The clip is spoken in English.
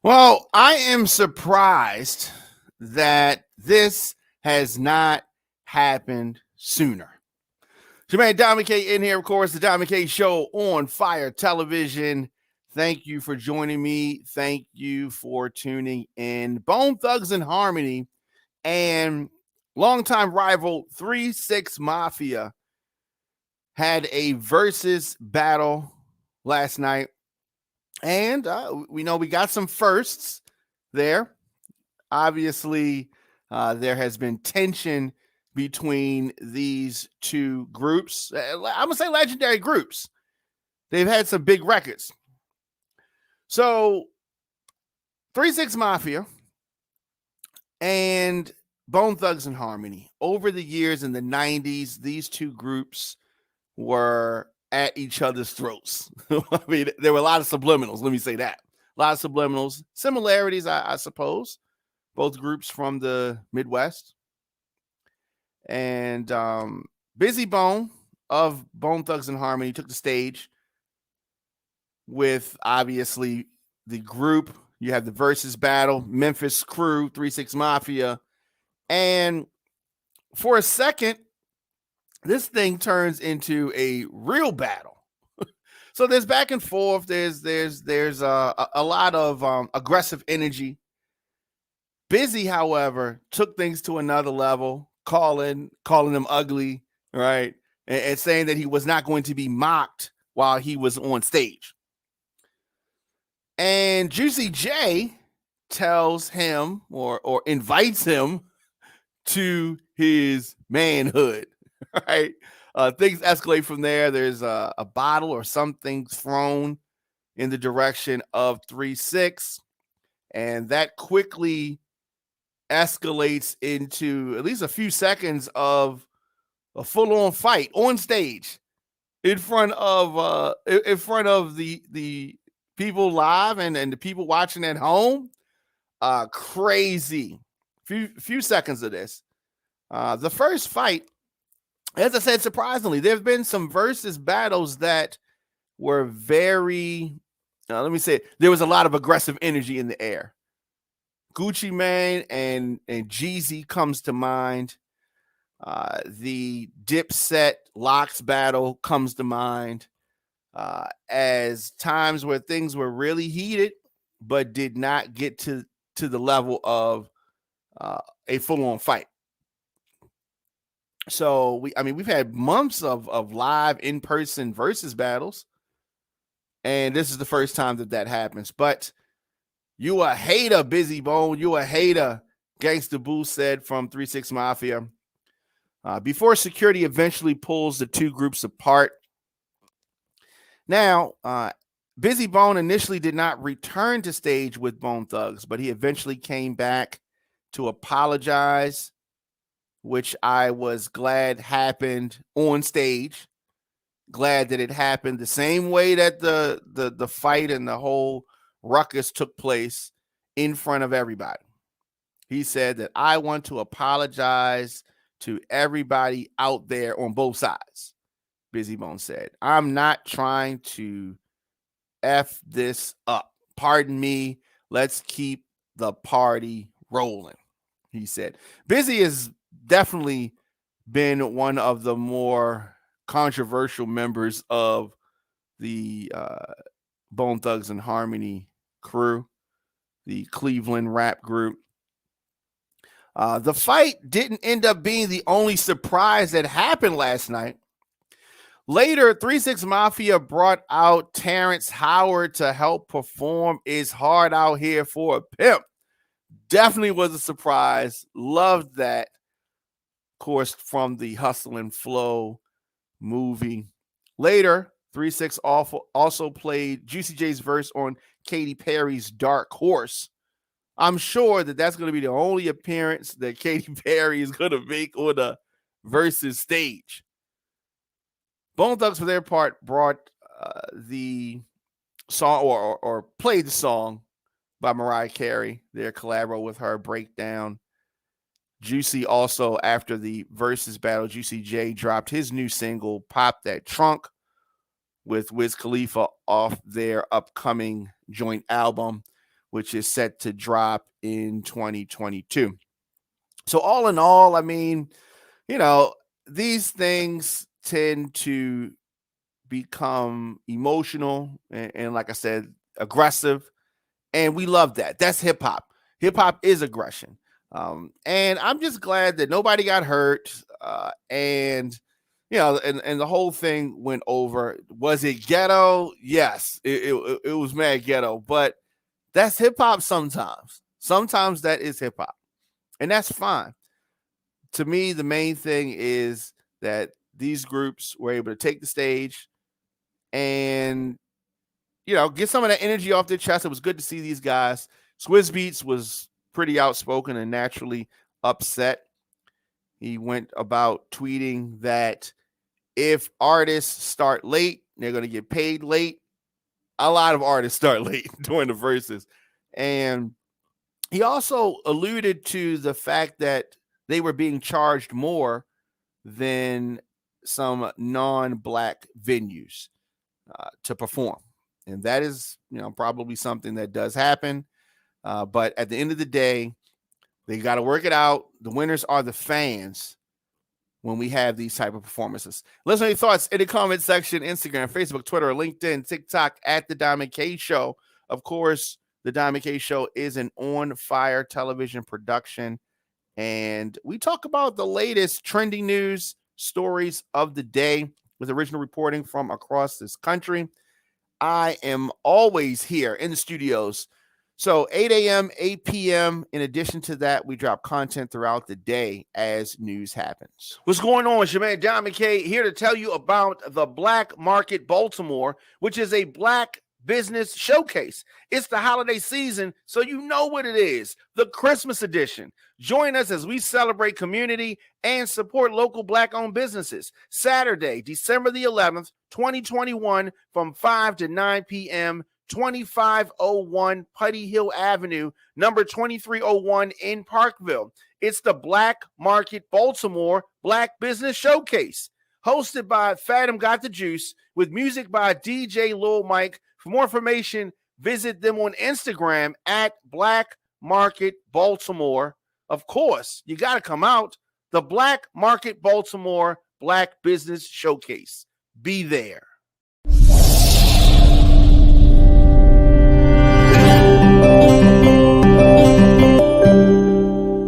Well, I am surprised that this has not happened sooner. Jermaine Diamond K in here, of course, the Diamond K Show on Fire Television. Thank you for joining me. Thank you for tuning in. Bone Thugs and Harmony and longtime rival 3-6 Mafia had a versus battle last night. And we know we got some firsts there. Obviously, there has been tension between these two groups. I'm going to say legendary groups. They've had some big records. So, 3-6 Mafia and Bone Thugs and Harmony. Over the years in the 90s, these two groups were at each other's throats. I mean, there were a lot of subliminals. Let me say that. A lot of subliminals. Similarities, I suppose. Both groups from the Midwest. And Bizzy Bone of Bone Thugs and Harmony took the stage with, obviously, the group. You have the versus battle, Memphis Crew, 3-6 Mafia. And for a second, this thing turns into a real battle. So there's back and forth. There's a lot of aggressive energy. Bizzy, however, took things to another level, calling them ugly, right, and saying that he was not going to be mocked while he was on stage. And Juicy J tells him or invites him to his manhood. Right, things escalate from there. There's a bottle or something thrown in the direction of 3-6, and that quickly escalates into at least a few seconds of a full-on fight on stage in front of the people live and the people watching at home. Crazy. Few seconds of this. The first fight, as I said, surprisingly, there have been some versus battles that were very, let me say, there was a lot of aggressive energy in the air. Gucci Mane and Jeezy comes to mind. The Dipset Locks battle comes to mind as times where things were really heated, but did not get to the level of a full-on fight. So we've had months of live in-person versus battles, and this is the first time that happens. But you a hater, Bizzy Bone. You a hater, Gangsta Boo said from 3-6 Mafia. Before security eventually pulls the two groups apart. Now, Bizzy Bone initially did not return to stage with Bone Thugs, but he eventually came back to apologize, which I was glad happened on stage. Glad that it happened the same way that the fight and the whole ruckus took place in front of everybody. He said that I want to apologize to everybody out there on both sides. Bizzy Bone said, I'm not trying to F this up. Pardon me. Let's keep the party rolling, he said. Bizzy has definitely been one of the more controversial members of the Bone Thugs and Harmony crew, the Cleveland rap group. The fight didn't end up being the only surprise that happened last night. Later, 3-6 Mafia brought out Terrence Howard to help perform It's Hard Out Here for a Pimp. Definitely was a surprise. Loved that. Of course, from the Hustle and Flow movie. Later, 3-6 also played Juicy J's verse on Katy Perry's Dark Horse. I'm sure that's going to be the only appearance that Katy Perry is going to make on the versus stage. Bone Thugs, for their part, brought the song or played the song by Mariah Carey, their collabo with her, Breakdown. Juicy also, after the versus battle, Juicy J dropped his new single, Pop That Trunk, with Wiz Khalifa off their upcoming joint album. which is set to drop in 2022. So all in all, I mean, these things tend to become emotional and like I said, aggressive. And we love that. That's hip hop. Hip hop is aggression. And I'm just glad that nobody got hurt. And the whole thing went over. Was it ghetto? Yes, it was mad ghetto, but that's hip hop sometimes. Sometimes that is hip hop, and that's fine. To me, the main thing is that these groups were able to take the stage and get some of that energy off their chest. It was good to see these guys. Swizz Beatz was pretty outspoken and naturally upset. He went about tweeting that if artists start late, they're going to get paid late. A lot of artists start late during the verses. And he also alluded to the fact that they were being charged more than some non-black venues to perform. And that is, probably something that does happen. But at the end of the day, they got to work it out. The winners are the fans when we have these type of performances. Let us know your thoughts in the comment section, Instagram, Facebook, Twitter, LinkedIn, TikTok at The Diamond K Show. Of course, The Diamond K Show is an on-fire television production. And we talk about the latest trending news stories of the day with original reporting from across this country. I am always here in the studios. So 8 a.m., 8 p.m. In addition to that, we drop content throughout the day as news happens. What's going on? It's your man, Diamond K, here to tell you about the Black Market Baltimore, which is a black business showcase. It's the holiday season, so you know what it is, the Christmas edition. Join us as we celebrate community and support local black-owned businesses. Saturday, December the 11th, 2021, from 5 to 9 p.m., 2501 Putty Hill Avenue, number 2301 in Parkville. It's the Black Market Baltimore Black Business Showcase, hosted by Fathom Got the Juice, with music by DJ Lil Mike. For more information, visit them on Instagram at Black Market Baltimore. Of course, you got to come out. The Black Market Baltimore Black Business Showcase. Be there.